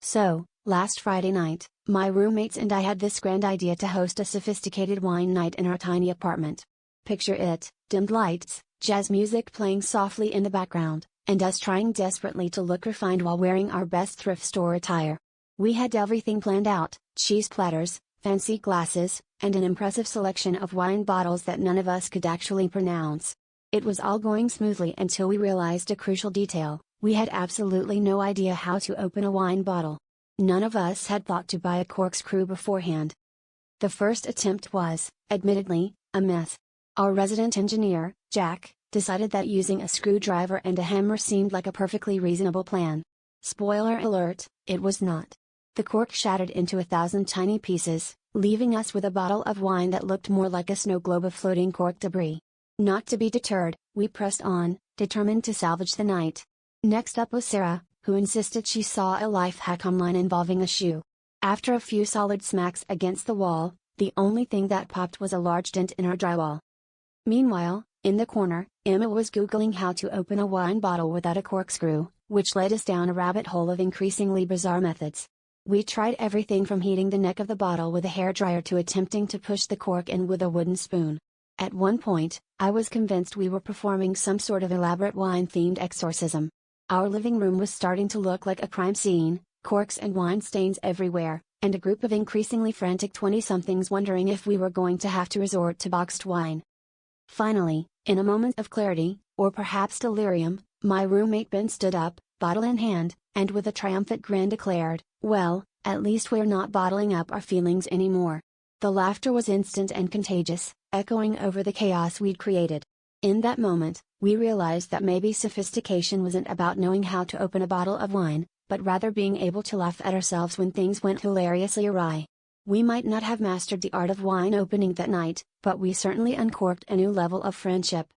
So, last Friday night, my roommates and I had this grand idea to host a sophisticated wine night in our tiny apartment. Picture it: dimmed lights, jazz music playing softly in the background, and us trying desperately to look refined while wearing our best thrift store attire. We had everything planned out: cheese platters, fancy glasses, and an impressive selection of wine bottles that none of us could actually pronounce. It was all going smoothly until we realized a crucial detail: we had absolutely no idea how to open a wine bottle. None of us had thought to buy a corkscrew beforehand. The first attempt was, admittedly, a mess. Our resident engineer, Jack, decided that using a screwdriver and a hammer seemed like a perfectly reasonable plan. Spoiler alert, it was not. The cork shattered into 1,000 tiny pieces, leaving us with a bottle of wine that looked more like a snow globe of floating cork debris. Not to be deterred, we pressed on, determined to salvage the night. Next up was Sarah, who insisted she saw a life hack online involving a shoe. After a few solid smacks against the wall, the only thing that popped was a large dent in our drywall. Meanwhile, in the corner, Emma was Googling how to open a wine bottle without a corkscrew, which led us down a rabbit hole of increasingly bizarre methods. We tried everything from heating the neck of the bottle with a hairdryer to attempting to push the cork in with a wooden spoon. At one point, I was convinced we were performing some sort of elaborate wine-themed exorcism. Our living room was starting to look like a crime scene, corks and wine stains everywhere, and a group of increasingly frantic 20-somethings wondering if we were going to have to resort to boxed wine. Finally, in a moment of clarity, or perhaps delirium, my roommate Ben stood up, bottle in hand, and with a triumphant grin declared, "Well, at least we're not bottling up our feelings anymore." The laughter was instant and contagious, echoing over the chaos we'd created. In that moment, we realized that maybe sophistication wasn't about knowing how to open a bottle of wine, but rather being able to laugh at ourselves when things went hilariously awry. We might not have mastered the art of wine opening that night, but we certainly uncorked a new level of friendship.